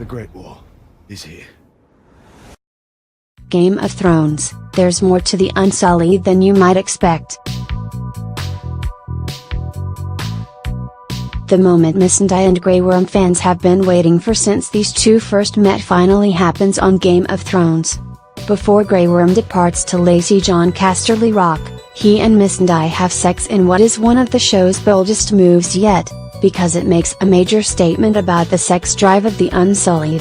The Great War is here. Game of Thrones, there's more to the Unsullied than you might expect. The moment Missandei and Grey Worm fans have been waiting for since these two first met finally happens on Game of Thrones. Before Grey Worm departs to lay siege on Casterly Rock, he and Missandei have sex in what is one of the show's boldest moves yet, because it makes a major statement about the sex drive of the Unsullied.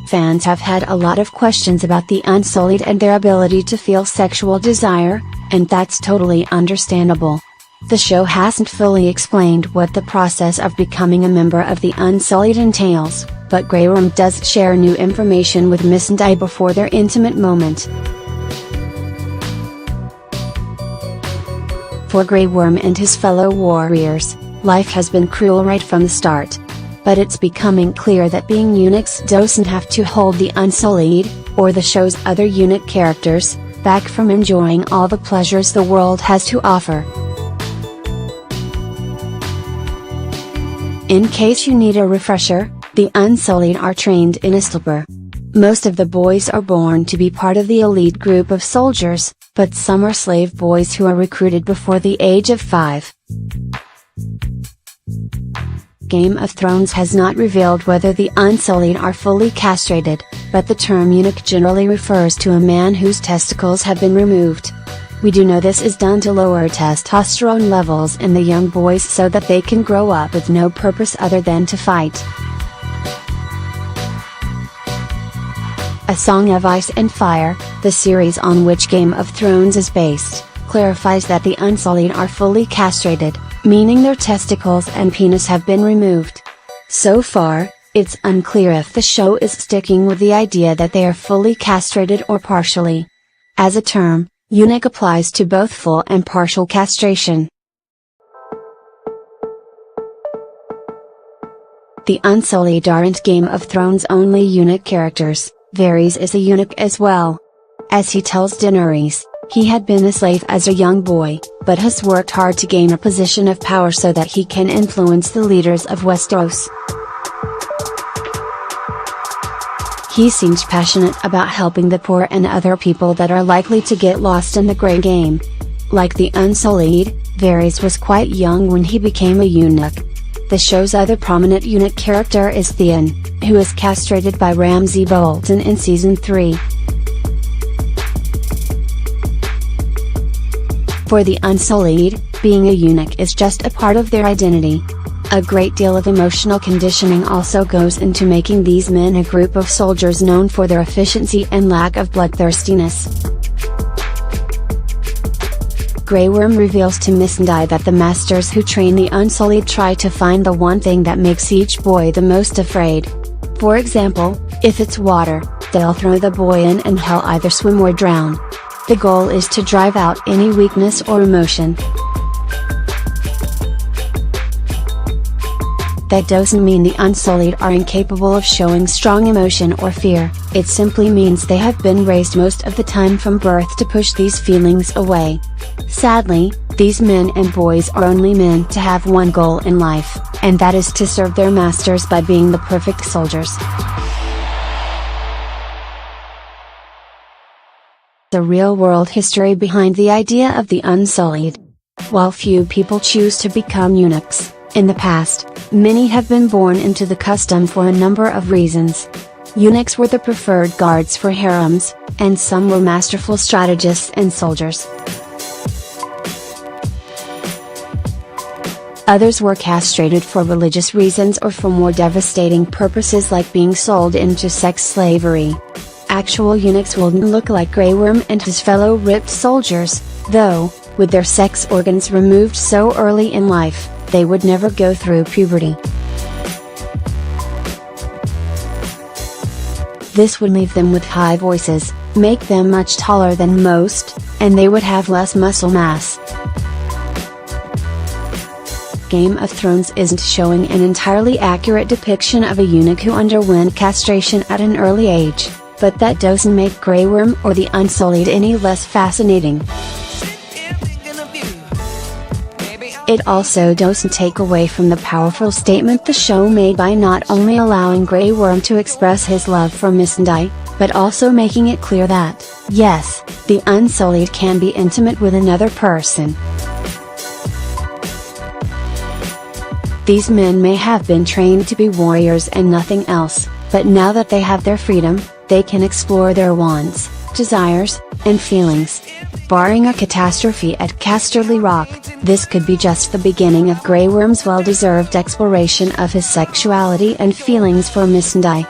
Fans have had a lot of questions about the Unsullied and their ability to feel sexual desire, and that's totally understandable. The show hasn't fully explained what the process of becoming a member of the Unsullied entails, but Grey Worm does share new information with Missandei before their intimate moment. For Grey Worm and his fellow warriors, life has been cruel right from the start. But it's becoming clear that being eunuchs doesn't have to hold the Unsullied, or the show's other eunuch characters, back from enjoying all the pleasures the world has to offer. In case you need a refresher, the Unsullied are trained in stillbirth. Most of the boys are born to be part of the elite group of soldiers, but some are slave boys who are recruited before the age of 5. Game of Thrones has not revealed whether the Unsullied are fully castrated, but the term eunuch generally refers to a man whose testicles have been removed. We do know this is done to lower testosterone levels in the young boys so that they can grow up with no purpose other than to fight. A Song of Ice and Fire, the series on which Game of Thrones is based, clarifies that the Unsullied are fully castrated, meaning their testicles and penis have been removed. So far, it's unclear if the show is sticking with the idea that they are fully castrated or partially. As a term, eunuch applies to both full and partial castration. The Unsullied aren't Game of Thrones only eunuch characters. Varys is a eunuch as well. As he tells Daenerys, he had been a slave as a young boy, but has worked hard to gain a position of power so that he can influence the leaders of Westeros. He seems passionate about helping the poor and other people that are likely to get lost in the Grey Game. Like the Unsullied, Varys was quite young when he became a eunuch. The show's other prominent eunuch character is Theon, who is castrated by Ramsay Bolton in Season 3. For the Unsullied, being a eunuch is just a part of their identity. A great deal of emotional conditioning also goes into making these men a group of soldiers known for their efficiency and lack of bloodthirstiness. Grey Worm reveals to Missandei that the masters who train the Unsullied try to find the one thing that makes each boy the most afraid. For example, if it's water, they'll throw the boy in and he'll either swim or drown. The goal is to drive out any weakness or emotion. That doesn't mean the Unsullied are incapable of showing strong emotion or fear, it simply means they have been raised most of the time from birth to push these feelings away. Sadly, these men and boys are only meant to have one goal in life, and that is to serve their masters by being the perfect soldiers. The real-world history behind the idea of the Unsullied. While few people choose to become eunuchs, in the past, many have been born into the custom for a number of reasons. Eunuchs were the preferred guards for harems, and some were masterful strategists and soldiers. Others were castrated for religious reasons or for more devastating purposes like being sold into sex slavery. Actual eunuchs wouldn't look like Grey Worm and his fellow ripped soldiers, though, with their sex organs removed so early in life, they would never go through puberty. This would leave them with high voices, make them much taller than most, and they would have less muscle mass. Game of Thrones isn't showing an entirely accurate depiction of a eunuch who underwent castration at an early age, but that doesn't make Grey Worm or the Unsullied any less fascinating. It also doesn't take away from the powerful statement the show made by not only allowing Grey Worm to express his love for Missandei, but also making it clear that, yes, the Unsullied can be intimate with another person. These men may have been trained to be warriors and nothing else, but now that they have their freedom, they can explore their wants, desires, and feelings. Barring a catastrophe at Casterly Rock, this could be just the beginning of Grey Worm's well-deserved exploration of his sexuality and feelings for Missandei.